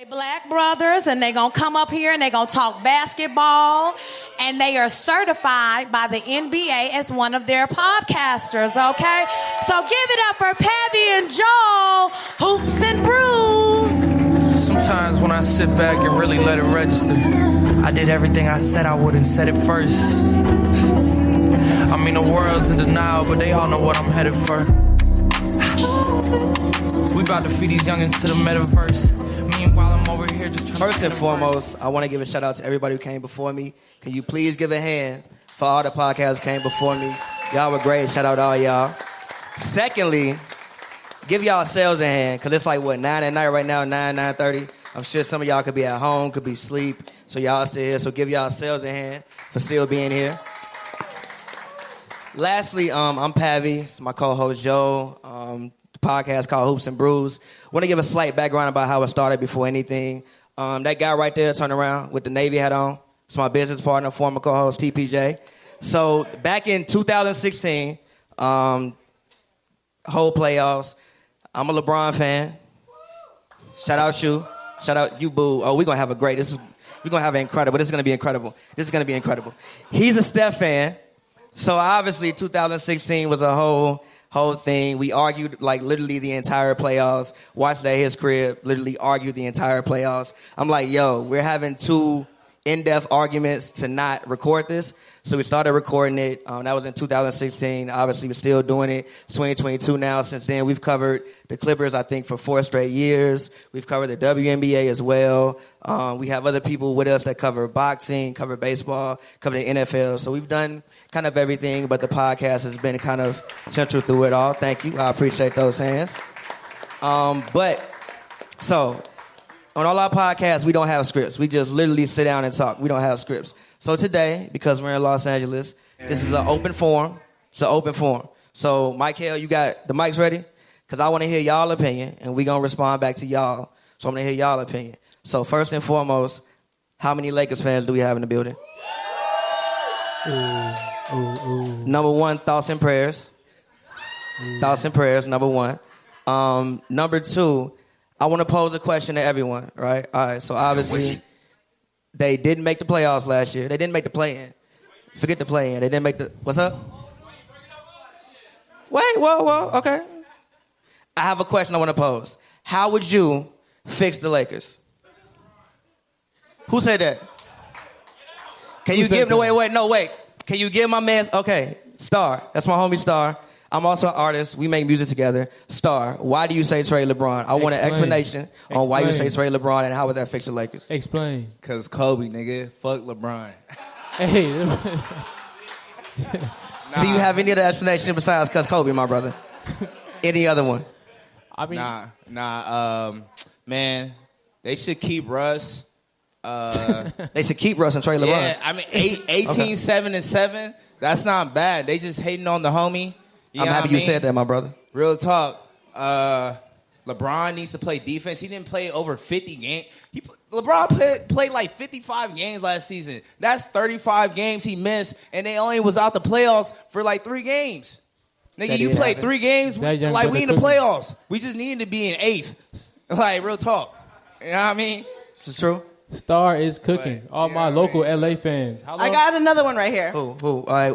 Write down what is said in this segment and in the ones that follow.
Black brothers, and they're going to come up here and they're going to talk basketball, and they are certified by the NBA as one of their podcasters, okay? So give it up for Pavy and Joel, Hoops and Brews. Sometimes when I sit back and really let it register, I did everything I said I would and said it first. I mean, the world's in denial, but they all know what I'm headed for. We about to feed these youngins to the metaverse. Meanwhile, I'm over here just trying. First and foremost, I want to give a shout out to everybody who came before me. Can you please give a hand for all the podcasts who came before me? Y'all were great. Shout out to all y'all. Secondly, give y'all sales a hand, because it's like, 9 at night right now, 9:30. I'm sure some of y'all could be at home, could be asleep, so y'all still here. So give y'all sales a hand for still being here. Lastly, I'm Pavy. It's my co-host, Joe. The podcast called Hoops and Brews. Want to give a slight background about how it started before anything. That guy right there, turn around, with the Navy hat on. It's my business partner, former co-host, TPJ. So back in 2016, whole playoffs, I'm a LeBron fan. Shout out you. Shout out you, boo. Oh, we're going to have a great, we're going to have an incredible. This is going to be incredible. This is going to be incredible. He's a Steph fan. So obviously 2016 was a whole thing. We argued like literally the entire playoffs. Watched at his crib, literally argued the entire playoffs. I'm like, yo, we're having two in-depth arguments to not record this. So we started recording it. That was in 2016. Obviously, we're still doing it. It's 2022 now. Since then, we've covered the Clippers, I think, for 4 straight years. We've covered the WNBA as well. We have other people with us that cover boxing, cover baseball, cover the NFL. So we've done kind of everything, but the podcast has been kind of central through it all. Thank you. I appreciate those hands. So on all our podcasts, we don't have scripts. We just literally sit down and talk. We don't have scripts. So today, because we're in Los Angeles, this is an open forum. It's an open forum. So, Michael, you got the mics ready? Because I want to hear y'all opinion, and we're going to respond back to y'all. So I'm going to hear y'all opinion. So first and foremost, how many Lakers fans do we have in the building? Number one, thoughts and prayers. Thoughts and prayers, number one. Number two, I want to pose a question to everyone, right? All right, so obviously they didn't make the playoffs last year. They didn't make the play-in. Forget the play-in. They didn't make the... What's up? Wait, whoa, okay. I have a question I want to pose. How would you fix the Lakers? Who said that? Can you give... Wait. Can you give my man... Okay, Star. That's my homie Star. I'm also an artist. We make music together. Star, why do you say trade LeBron? I want an explanation on why you say trade LeBron and how would that fix the Lakers? Explain. Because Kobe, nigga. Fuck LeBron. Hey. Do you have any other explanation besides because Kobe, my brother? Any other one? I mean, man, they should keep Russ. They should keep Russ and trade LeBron. Yeah, I mean, 18-7-7, that's not bad. They just hating on the homie. I'm happy you said that, my brother. Real talk. LeBron needs to play defense. He didn't play over 50 games. LeBron played like 55 games last season. That's 35 games he missed, and they only was out the playoffs for like 3 games. Nigga, you played 3 games, like we in the playoffs. We just needed to be in 8th. Like, real talk. You know what I mean? This is true. Star is cooking. All my local LA fans. I got another one right here. Who? All right,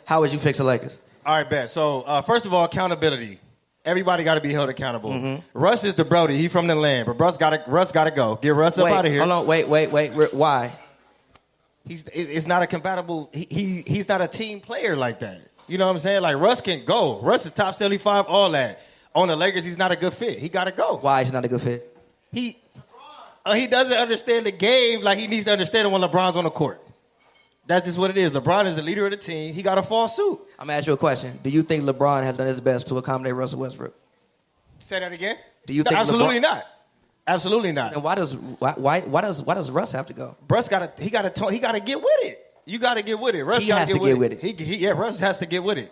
how would you fix the Lakers? All right, bet. So, first of all, accountability. Everybody got to be held accountable. Mm-hmm. Russ is the Brody. He from the land. But Russ got to go. Get Russ up out of here. Hold on. Wait. Why? It's not a compatible... He's not a team player like that. You know what I'm saying? Like, Russ can go. Russ is top 75, all that. On the Lakers, he's not a good fit. He got to go. Why is he not a good fit? He doesn't understand the game like he needs to understand it when LeBron's on the court. That's just what it is. LeBron is the leader of the team. He got to fall suit. I'm going to ask you a question. Do you think LeBron has done his best to accommodate Russell Westbrook? Say that again? Do you think absolutely not. Absolutely not. And why does Russ have to go? Russ got to get with it. You got to get with it. Russ has to get with it. Russ has to get with it.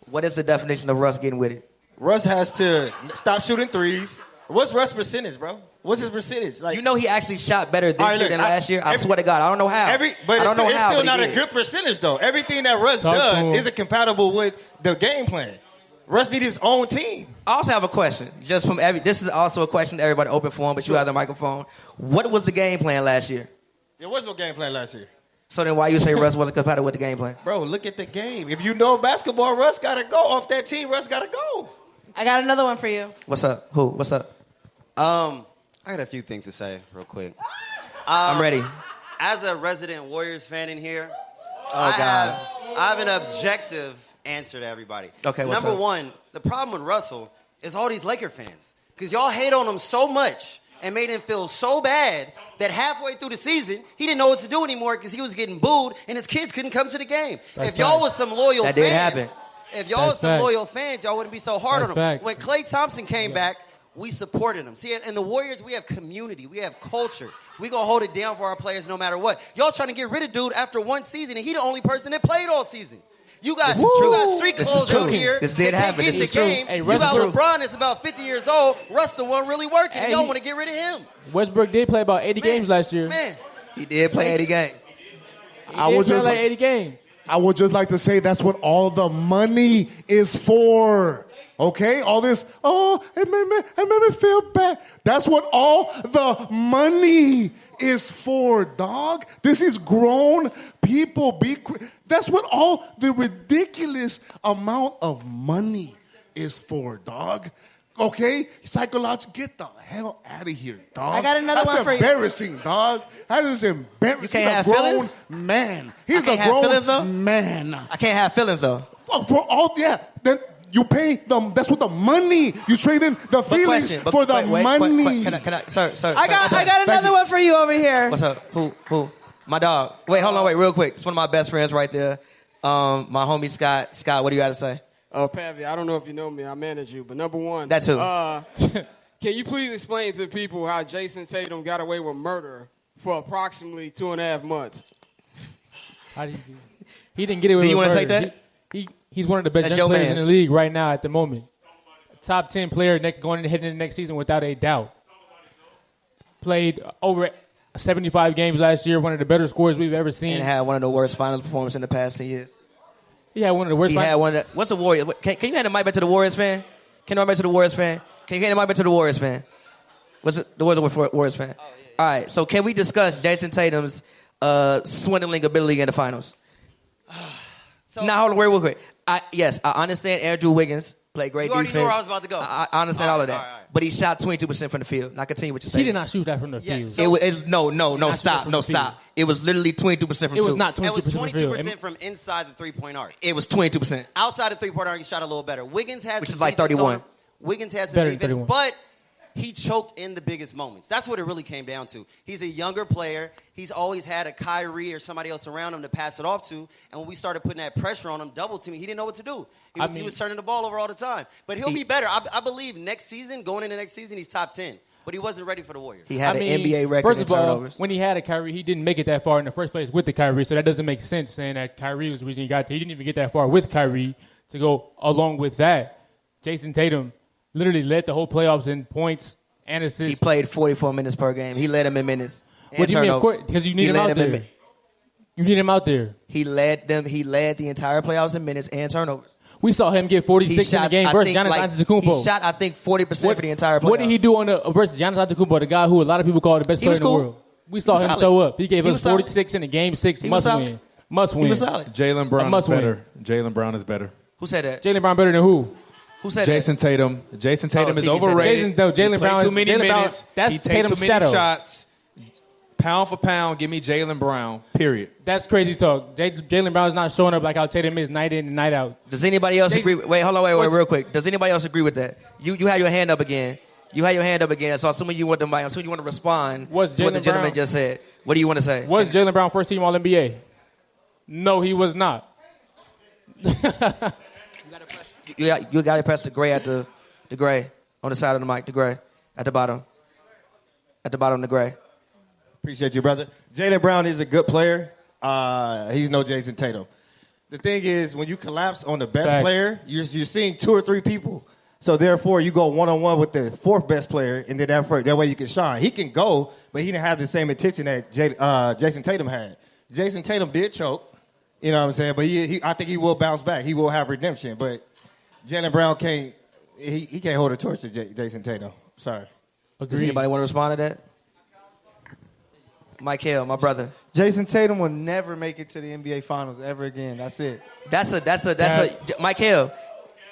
What is the definition of Russ getting with it? Russ has to stop shooting threes. What's Russ' percentage, bro? What's his percentage? Like, you know he actually shot better this year than last year? I swear to God. I don't know how. It's still not a good percentage, though. Everything that Russ does isn't compatible with the game plan. Russ need his own team. I also have a question. Just from this is also a question to everybody, open forum, but you have the microphone. What was the game plan last year? There was no game plan last year. So then why you say Russ wasn't compatible with the game plan? Bro, look at the game. If you know basketball, Russ got to go. Off that team, Russ got to go. I got another one for you. What's up? Who? What's up? I got a few things to say real quick. I'm ready. As a resident Warriors fan in here, God. I have an objective answer to everybody. Okay, what's Number up? one, the problem with Russell is all these Laker fans. Because y'all hate on him so much and made him feel so bad that halfway through the season, he didn't know what to do anymore because he was getting booed and his kids couldn't come to the game. That's if y'all fact. was some loyal That fans, did happen. if y'all was That's some fact. loyal fans, y'all wouldn't be so hard That's on him. fact. When Klay Thompson came back, we supported him. See, in the Warriors, we have community. We have culture. We going to hold it down for our players no matter what. Y'all trying to get rid of dude after one season, and he the only person that played all season. You got street This is clothes true. out here This that did can't happen. get This your is true. game. Hey, You Russ got is true. LeBron that's about 50 years old. Russ the one really working, and Hey, y'all he- want to get rid of him. Westbrook did play about 80 games last year. Man, He did play 80 games. I He would did play just like like, 80 games. I would just like to say that's what all the money is for. Okay? All this, it made me feel bad. That's what all the money is for, dog. This is grown people. That's what all the ridiculous amount of money is for, dog. Okay? Psychological, get the hell out of here, dog. I got another That's one for you. embarrassing, dog. That is embarrassing. You can't He's have a grown feelings? man. I He's a can't have feelings, though? grown man. I can't have feelings though. For all, then you pay them. That's what the money. You trade in the feelings for the money. Can I, sir, I got another one for you over here. What's up? Who? My dog. Wait, hold on, real quick. It's one of my best friends right there. My homie Scott. Scott, what do you got to say? Pavy, I don't know if you know me. I manage you. But number one. That's who. Can you please explain to people how Jason Tatum got away with murder for approximately 2.5 months? How did he didn't get it with Do you want to take that? He's one of the best That's young your players mans. in the league right now at the moment. Top 10 player going into heading into next season without a doubt. Played over 75 games last year, one of the better scores we've ever seen. And had one of the worst finals performances in the past 10 years. He had one of the worst. He had one of the, what's the Warriors? Can you hand the mic back to the Warriors fan? Can you hand the mic back to the Warriors fan? Can you hand the mic back to the Warriors fan? What's it? The Warriors fan. Oh, yeah. All right, so can we discuss Jason Tatum's swindling ability in the finals? Now, hold on, real quick. I understand Andrew Wiggins played great You already defense. knew where I was about to go. I understand all of that. all right. But he shot 22% from the field. Now continue with your He statement. did not shoot that from the Yeah, field. so- It was no, stop. It was literally 22% from It two. was not It was 22% from the field. 22% from inside the three-point arc. It was 22%. Outside the three-point arc, he shot a little better. Wiggins has Which some is like defense 31. on him. Wiggins has some Better than defense, 31. but he choked in the biggest moments. That's what it really came down to. He's a younger player. He's always had a Kyrie or somebody else around him to pass it off to. And when we started putting that pressure on him, double teaming, he didn't know what to do. He was turning the ball over all the time. But he'll be better. I believe next season, going into next season, he's top 10. But he wasn't ready for the Warriors. He had an NBA record first in of all, turnovers. when he had a Kyrie, he didn't make it that far in the first place with the Kyrie, so that doesn't make sense saying that Kyrie was the reason he got there. He didn't even get that far with Kyrie to go along with that. Jason Tatum literally led the whole playoffs in points and assists. He played 44 minutes per game. He led them in minutes. What do you mean? Of turnovers. course, because you need He him led out them in there. min- You need him out there. He led them. He led the entire playoffs in minutes and turnovers. We saw him get 46 in the game versus Giannis Antetokounmpo. He shot, I think, 40% for the entire playoffs. What did he do on the versus Giannis Antetokounmpo, the guy who a lot of people call the best He player was in the cool. world? We saw He was him solid. show up. He gave He us was solid. 46 in the game 6, He was must solid. win. Must win. He was solid. Jalen Brown is must win. better. Jalen Brown is better. Who said that? Jalen Brown better than who? Who said Jason that? Tatum. Jason Tatum is TP said that. overrated. Jalen He Brown played is- too many Jalen Brown- minutes. that's he takes Tatum's too many shadow. shots. Pound for pound, give me Jalen Brown. Period. That's crazy talk. Jalen Brown's not showing up like how Tatum is night in and night out. Does anybody else agree? Wait, hold on, wait, real quick. Does anybody else agree with that? You had your hand up again. You had your hand up again. So I'm assuming you want to. I'm assuming you want to respond to what the Jalen gentleman Brown- just said. What do you want to say? Was Jalen Brown first team All NBA? No, he was not. You got to press the gray at the gray on the side of the mic. The gray at the bottom. At the bottom, the gray. Appreciate you, brother. Jaylen Brown is a good player. He's no Jason Tatum. The thing is, when you collapse on the best Fact. player, you're seeing 2 or 3 people. So therefore, you go one-on-one with the 4th best player, and then that way you can shine. He can go, but he didn't have the same attention that Jason Tatum had. Jason Tatum did choke, you know what I'm saying? But I think he will bounce back. He will have redemption. But Jaylen Brown can't. He can't hold a torch to Jason Tatum. Sorry. Does anybody want to respond to that? Mike Hill, my brother. Jason Tatum will never make it to the NBA Finals ever again. That's it. That's a Mike Hill.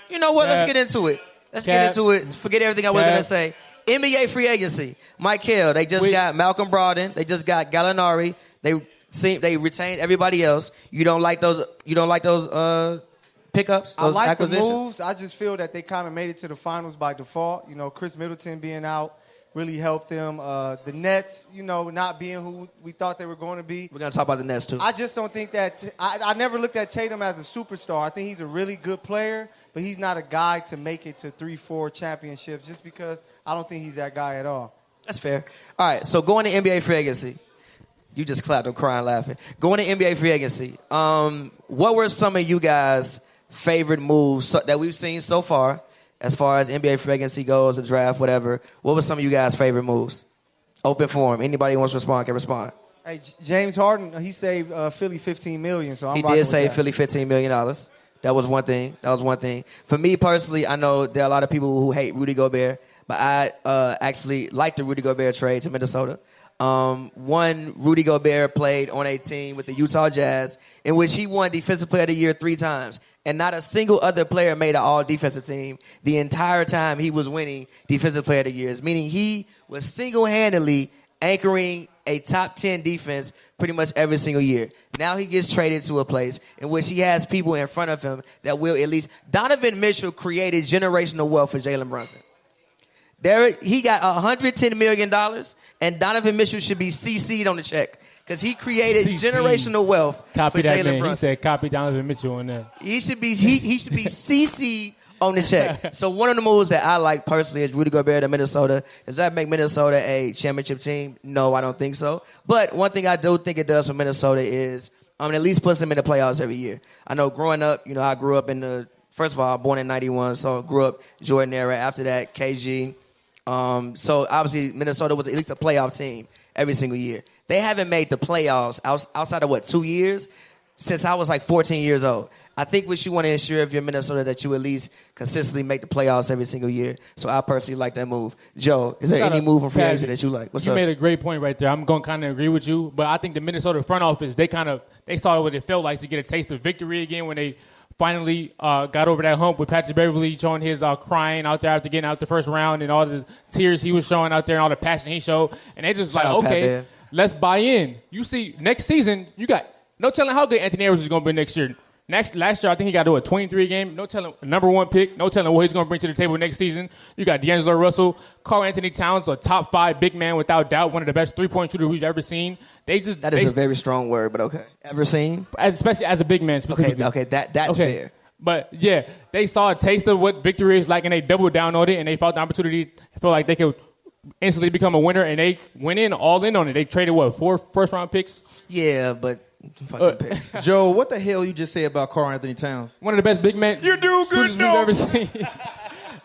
You know what? Let's get into it. Get into it. Forget everything I was going to say. NBA free agency. Mike Hill. They just got Malcolm Brogdon. They just got Gallinari. They retained everybody else. You don't like those pickups? I like acquisitions? the moves. I just feel that they kind of made it to the finals by default. You know, Chris Middleton being out really helped them. The Nets, not being who we thought they were going to be. We're going to talk about the Nets, too. I just don't think that I never looked at Tatum as a superstar. I think he's a really good player, but he's not a guy to make it to 3-4 championships just because I don't think he's that guy at all. That's fair. All right, so going to NBA free agency. You just clapped. I'm crying laughing. Going to NBA free agency. What were some of you guys' favorite moves that we've seen so far as NBA free agency goes, the draft, whatever? What were some of you guys' favorite moves? Open forum. Anybody who wants to respond can respond. Hey, James Harden, he saved Philly $15 million, so I'm He rocking did with save that. Philly $15 million. That was one thing. For me personally, I know there are a lot of people who hate Rudy Gobert, but I actually like the Rudy Gobert trade to Minnesota. One, Rudy Gobert played on a team with the Utah Jazz in which he won Defensive Player of the Year 3 times. And not a single other player made an all-defensive team the entire time he was winning Defensive Player of the Years, meaning he was single-handedly anchoring a top 10 defense pretty much every single year. Now he gets traded to a place in which he has people in front of him that will at least... Donovan Mitchell created generational wealth for Jalen Brunson. He got $110 million, and Donovan Mitchell should be CC'd on the check because he created generational wealth for Jalen Brunson. He said copy Donovan Mitchell on that. He should be CC'd on the check. So one of the moves that I like personally is Rudy Gobert to Minnesota. Does that make Minnesota a championship team? No, I don't think so. But one thing I do think it does for Minnesota is at least puts them in the playoffs every year. I know growing up, I grew up first of all, born in 91, so grew up Jordan era. After that, KG. So obviously Minnesota was at least a playoff team every single year. They haven't made the playoffs outside of 2 years since I was like 14 years old. I think what you want to ensure if you're Minnesota that you at least consistently make the playoffs every single year. So I personally like that move. Joe, is there any move from free agency that you like? What's up? You made a great point right there. I'm going to kind of agree with you, but I think the Minnesota front office, they started what it felt like to get a taste of victory again when they finally got over that hump with Patrick Beverly showing his crying out there after getting out the first round and all the tears he was showing out there and all the passion he showed. And they just okay, let's buy in. You see, next season, you got no telling how good Anthony Edwards is going to be next year. Last year, I think he got to do a 23 game. No telling number one pick. No telling what he's going to bring to the table next season. You got D'Angelo Russell, Karl Anthony Towns, the top 5 big man without doubt, one of the best 3-point shooters we've ever seen. That is a very strong word, but okay. Ever seen? Especially as a big man, specifically. Okay, that's fair. But yeah, they saw a taste of what victory is like, and they doubled down on it, and they felt the opportunity. Felt like they could instantly become a winner, and they went all in on it. They traded 4 first-round picks. Yeah, but fucking picks. Joe, what the hell you just say about Karl Anthony Towns? One of the best big men you do good, we've ever seen.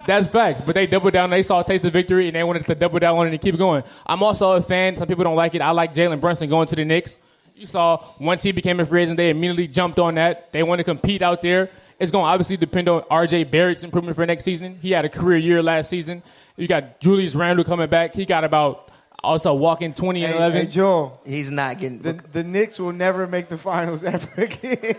That's facts. But they doubled down. They saw a taste of victory, and they wanted to double down on it and keep going. I'm also a fan. Some people don't like it. I like Jalen Brunson going to the Knicks. You saw once he became a free agent, they immediately jumped on that. They want to compete out there. It's going to obviously depend on R.J. Barrett's improvement for next season. He had a career year last season. You got Julius Randle coming back. He got about also walking 20 and 11. Hey, Joel. He's not getting... The Knicks will never make the finals ever again.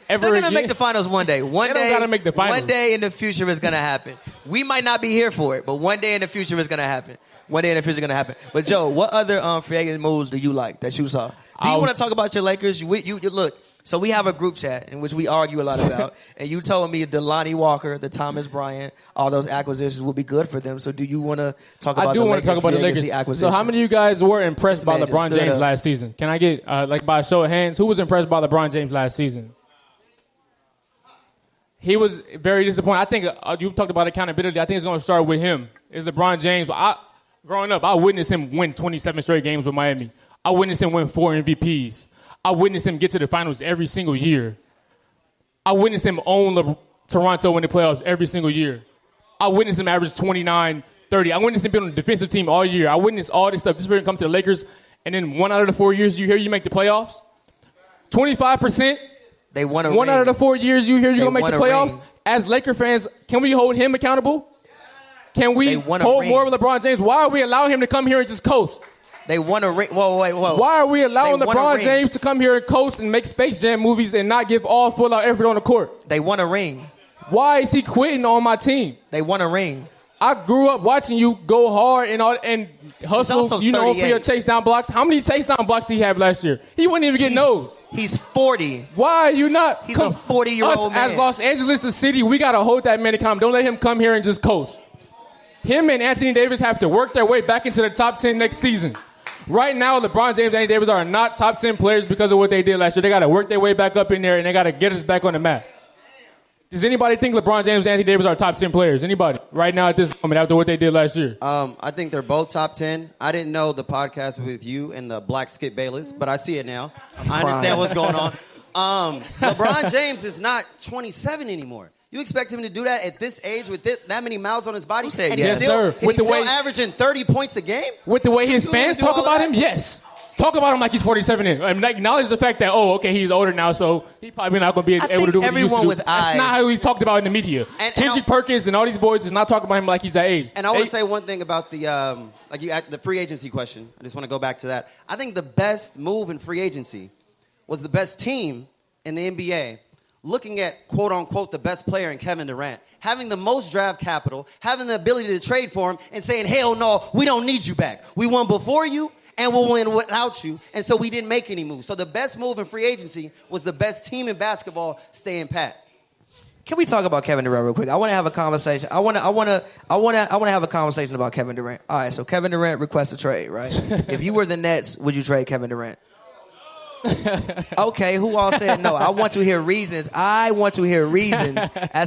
They're going to make the finals one day. They don't got to make the finals. One day in the future is going to happen. We might not be here for it, but one day in the future is going to happen. But, Joe, what other free agent moves do you like that you saw? Do you want to talk about your Lakers? You look... So we have a group chat in which we argue a lot about, and you told me the Lonnie Walker, the Thomas Bryant, all those acquisitions will be good for them. So do you want to talk about the Lakers acquisitions? So how many of you guys were impressed by LeBron James last season? Can I get, by a show of hands, who was impressed by LeBron James last season? He was very disappointed. I think you talked about accountability. I think it's going to start with him. It's LeBron James. Growing up, I witnessed him win 27 straight games with Miami. I witnessed him win 4 MVPs. I witnessed him get to the finals every single year. I witnessed him own Toronto in the playoffs every single year. I witnessed him average 29, 30. I witnessed him be on the defensive team all year. I witnessed all this stuff just for him to come to the Lakers, and then 1 out of the 4 years you make the playoffs. 25%, They won a One ring. out of the 4 years you hear you're going to make the won a playoffs. ring. As Laker fans, can we hold him accountable? Can we They won a hold ring. more of LeBron James? Why are we allowing him to come here and just coast? They won a ring. Whoa. Why are we allowing They won a LeBron ring. James to come here and coast and make Space Jam movies and not give all full-out effort on the court? They won a ring. Why is he quitting on my team? They won a ring. I grew up watching you go hard and hustle, also for your 38. chase down blocks. How many chase down blocks did he have last year? He wouldn't even get nose. He's 40. Why are you not? He's a 40-year-old man. As Los Angeles, the city, we got to hold that man accountable. Don't let him come here and just coast. Him and Anthony Davis have to work their way back into the top 10 next season. Right now, LeBron James and Anthony Davis are not top 10 players because of what they did last year. They got to work their way back up in there, and they got to get us back on the map. Does anybody think LeBron James and Anthony Davis are top 10 players? Anybody? Right now at this moment after what they did last year? I think they're both top 10. I didn't know the podcast with you and the black Skip Bayless, but I see it now. I understand what's going on. LeBron James is not 27 anymore. You expect him to do that at this age with that many miles on his body? And yes, he's still, sir. and he's still averaging 30 points a game? With the way his You fans do talk all about that? him, yes. Talk about him like he's 47 and acknowledge the fact that, he's older now, so he probably not going to be able to do what he used to do. That's not how he's talked about in the media. Kendrick Perkins and all these boys is not talking about him like he's that age. And I want to say one thing about the free agency question. I just want to go back to that. I think the best move in free agency was the best team in the NBA looking at, quote unquote, the best player in Kevin Durant, having the most draft capital, having the ability to trade for him, and saying, hell no, we don't need you back. We won before you, and we'll win without you, and so we didn't make any moves. So the best move in free agency was the best team in basketball staying pat. Can we talk about Kevin Durant real quick? I want to have a conversation. I want to have a conversation about Kevin Durant. All right, so Kevin Durant requests a trade, right? If you were the Nets, would you trade Kevin Durant? Okay, who all said no? I want to hear reasons. As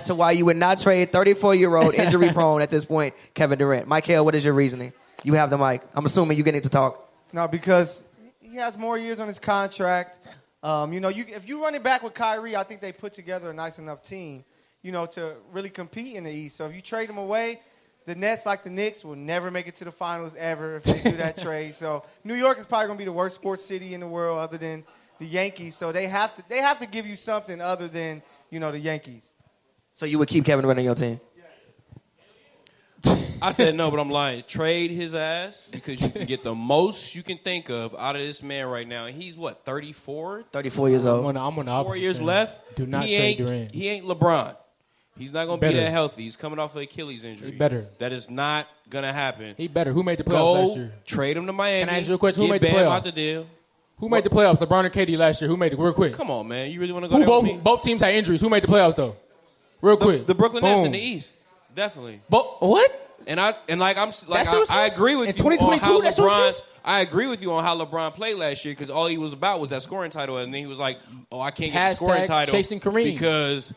to why you would not trade 34-year-old injury-prone at this point, Kevin Durant. Michael, what is your reasoning? You have the mic. I'm assuming you're getting to talk. No, because he has more years on his contract. If you run it back with Kyrie, I think they put together a nice enough team, to really compete in the East. So if you trade him away, the Nets, like the Knicks, will never make it to the finals ever if they do that trade. So New York is probably going to be the worst sports city in the world other than the Yankees. So they have to give you something other than, the Yankees. So you would keep Kevin Durant on your team? I said no, but I'm lying. Trade his ass because you can get the most you can think of out of this man right now. And he's, 34? 34 years old. I'm on the 4 years opposite left. Do not he trade ain't, Durant. He ain't LeBron. He's not going to be Better. that healthy. He's coming off an Achilles injury. He better. That is not going to happen. He better. Who made the playoffs last Go year? trade him to Miami. Can I ask you a question? Who Get made the Bam playoffs? out the deal. Who made the playoffs? LeBron and KD last year. Who made it? Real quick. Come on, man. You really want to go there with me? Both teams had injuries. Who made the playoffs, though? Real quick. The Brooklyn Nets in Boom. the East. Definitely. What? I agree with In you on 2022, how that's your LeBron. excuse? I agree with you on how LeBron played last year because all he was about was that scoring title, and then he was like, "Oh, I can't get the scoring Hashtag title chasing Kareem. because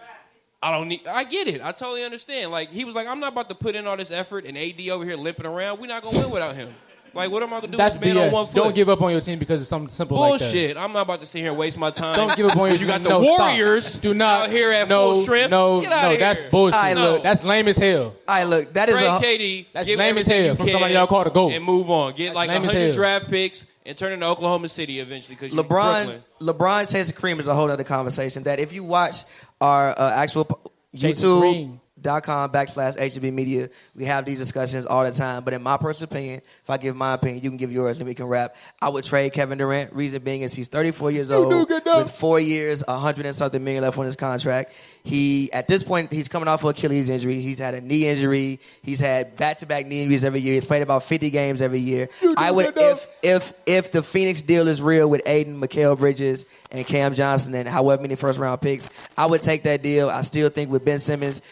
I don't need." I get it. I totally understand. Like he was like, "I'm not about to put in all this effort and AD over here limping around. We're not gonna win without him." Like, what am I going to do That's with this man on one BS. foot? Don't give up on your team because of something simple like that. Bullshit. I'm not about to sit here and waste my time. Don't give up on your You team. got the Warriors Do not. out here at full strength. Get out of here. That's bullshit. All right, look. That's lame as hell. All right, look, that is Trade a KD. That's give lame as everything hell you from can somebody y'all called a GOAT. and move on. Get like lame as 100 hell. draft picks and turn into Oklahoma City eventually because you're Brooklyn. LeBron chasing Kareem is a whole other conversation. That if you watch our actual Chasing Kareem. YouTube.com/HB Media, we have these discussions all the time. But in my personal opinion, if I give my opinion, you can give yours and we can wrap. I would trade Kevin Durant. Reason being is he's 34 years old with 4 years, 100 and something million left on his contract. At this point, he's coming off of Achilles injury. He's had a knee injury. He's had back-to-back knee injuries every year. He's played about 50 games every year. I would, if the Phoenix deal is real with Aiden, Mikal Bridges, and Cam Johnson, and however many first-round picks, I would take that deal. I still think with Ben Simmons,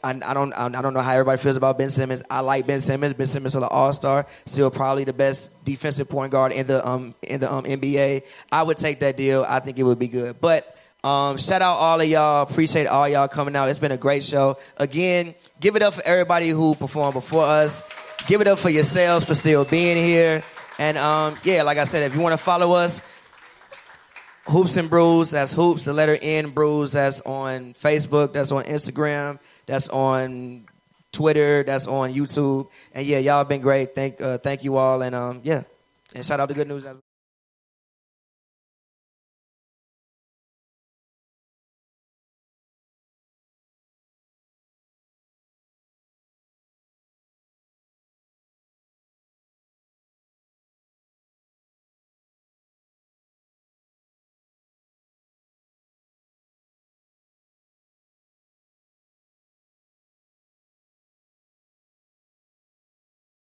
I don't know how everybody feels about Ben Simmons. I like Ben Simmons. Ben Simmons is an all-star, still probably the best defensive point guard in the NBA. I would take that deal. I think it would be good. But shout out all of y'all. Appreciate all y'all coming out. It's been a great show. Again, give it up for everybody who performed before us. Give it up for yourselves for still being here. And like I said, if you want to follow us, Hoops and Brews. That's Hoops, the letter N Brews. That's on Facebook. That's on Instagram. That's on Twitter. That's on YouTube. And y'all been great. Thank you all. And and shout out to Good News.